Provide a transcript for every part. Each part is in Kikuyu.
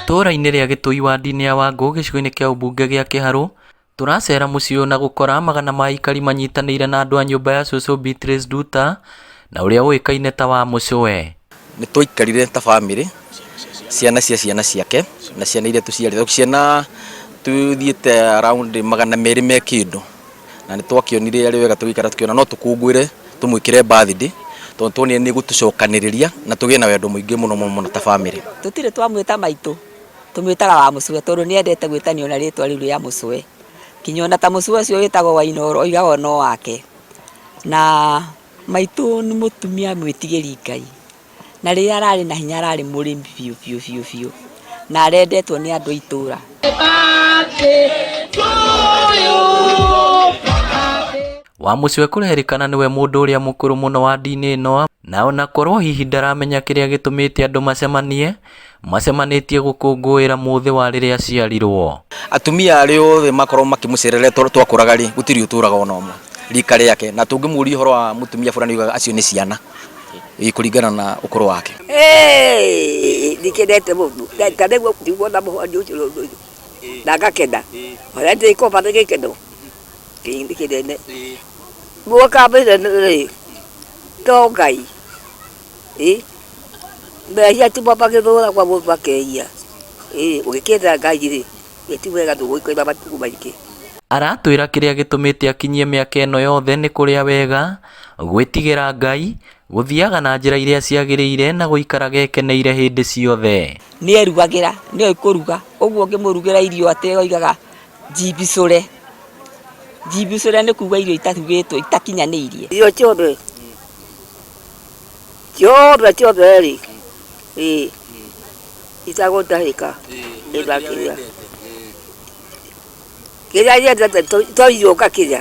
Itũũra-inĩ rĩa Gĩtũi wadi-inĩ ya Wangũ gĩcigo-inĩ kĩa ũmbunge gĩa Kĩharũ tũracera mũciĩ na gũkora magana ma aikari manyitanĩire na andũ a nyũmba ya cũcũ Beatrice Nduta na ũrĩa ũĩkaine ta wa Mũcũwe. Nĩ tũikarire ta bamĩrĩ, ciana cia ciana ciake na ciana iria tũciarĩte. Ciana tuthiĩte around magana merĩ me kĩndũ, na nĩ twakĩonire arĩ wega tũgĩikara tũkĩona no tũkũngũĩre tũmwĩkĩre birthday tondũ tuonire nĩ gũtũcokanĩrĩria na tũgĩe na wendo mũingĩ mũno ta bamĩrĩ. Tũtirĩ twamwĩta maitũ, tũmwĩtaga wa Mũcũwe tondũ nĩ endete gwĩtanio na rĩtwa rĩu rĩa Mũcũwe. Kinyona ta Mũcũwe ũcio wĩtagwo Wainoro oigagwo no wake. Na maitũ nĩ mũtumia mwĩtigĩri Ngai, na rĩrĩa ararĩ na hinya ararĩ mũrĩmi biũ na arendetwo nĩ andũ a itũũra. Wa Mũcũwe kũrerĩkana nĩwe mũndũ ũrĩa mũkũrũ mũno wadi-inĩ ĩno, na ona korwo hihi ndaramenya kĩrĩa gĩtũmĩte andũ macemanĩtie gũkũngũĩra mũthĩ wa rĩrĩa aciarirwo. Atumia arĩ othe makorwo makĩmũcerera twakũraga rĩ gũtirĩ ũtũraga ona ũmwe rika rĩake, na tũngĩmũria ũhoro wa mũtumia fulani yugaga acio nĩ ciana kũringana na ũkũrũ wake. Ndikendete mũndũ ndarĩguo kũiguana mũhandi ũcio rũndũ na ngakenda ona ndĩkũmba nĩ gĩkeno kĩnene muoka mbere rĩ to Ngai mehia ti mabagĩthũra kwa mũndũ akeia ũgĩkĩenda Ngai rĩ ti wega ndũgũikara matugu maingĩ. Aratwĩra kĩrĩa gĩtũmĩte akinyie mĩaka ĩno yothe nĩ kũrĩa wega, gwĩtigĩra Ngai, gũthiaga na njĩra iria ciagĩrĩire na gũikara gekeneire hĩndĩ ciothe. Nĩ erugagĩra, nĩ oĩ kũruga, ũguo ũngĩmũrugĩra irio atĩ oigaga njibicũre nĩ kuuga irio itarugĩtwo itakinyanĩirie. Irio ciothe rĩ itagũtahĩka ĩgakĩrĩa kĩrĩa nyendete toirio ũgakĩrĩa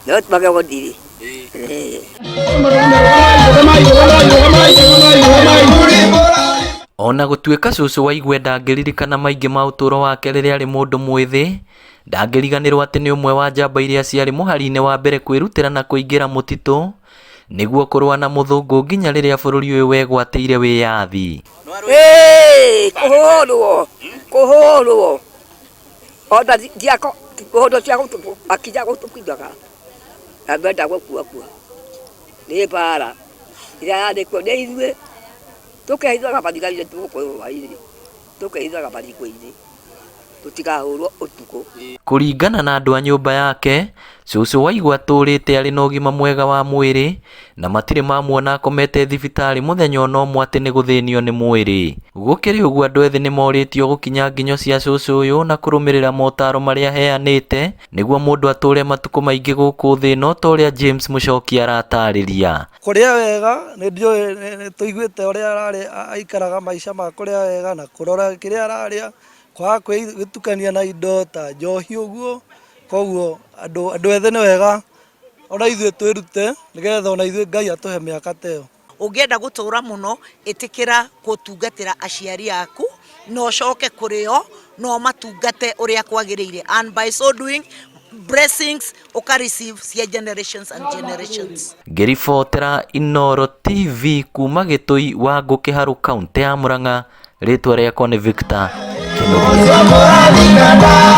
no tũmagego ndiri. Ona gũtuĩka cũcũ wa Igwe ndangĩririkana maingĩ ma ũtũũro wake rĩrĩa arĩ mũndũ mwĩthĩ, ndangĩriganĩrwo atĩ nĩ ũmwe wa njamba iria ciarĩ mũhari-inĩ wa mbere kwĩrutĩra na kũingĩra mũtitũ nĩguo kũrũa na mũthũngũ nginya rĩrĩa bũrũri ũyũ wegwatĩire wĩyathi. Kũhũrwo ona ndiako kũhũrwo cia gũtũkwo akinya gũtũkithaga na mbenda gũkua nĩ mbara ĩrĩa yandĩkwo nĩ ithuĩ tũkehithaga mathigari tũgũkorwo hwaĩ-inĩ tũkehithaga mathiko-inĩ tũtikahũrwo ũtukũ. Kũringana na andũ a nyũmba yake, cũcũ wa Igwe atũrĩte arĩ na ũgima mwega wa mwĩrĩ na matirĩ mamuona akomete thibitarĩ mũthenya ona ũmwe atĩ nĩ gũthĩnio nĩ mwĩrĩ. Gũkĩrĩ ũguo andũ ethĩ nĩ morĩtio gũkinya nginyo cia cũcũ ũyũ na kũrũmĩrĩra motaro marĩa aheanĩte nĩguo mũndũ atũre matukũ maingĩ gũkũ thĩ ĩno ta ũrĩa James Mũchoki aratarĩria. Kũrĩa wega nĩ ndiũĩ tũiguĩte ũrĩa ararĩ aikaraga maica ma kũrĩa wega na kũrora kĩrĩa ararĩa, kwaga kwĩtukania na indo ta njohi ũguo. Koguo andũ ethĩ nĩ wega ona ithuĩ twĩrute nĩgetha ona ithuĩ Ngai atũhe mĩaka ta ĩyo. Ũngĩenda gũtũũra mũno ĩtĩkĩra gũtungatĩra aciari aku na ũcoke kũrĩ o na ũmatungate ũrĩa kwagĩrĩire, and by so doing blessings ũka receive cia generations and generations. Ngĩribotera Inooro TV kuma Gĩtũi Wangũ Kĩharũ kaũntĩ ya Mũrang'a, rĩtwa rĩakwa nĩ Victor Kĩnũthia.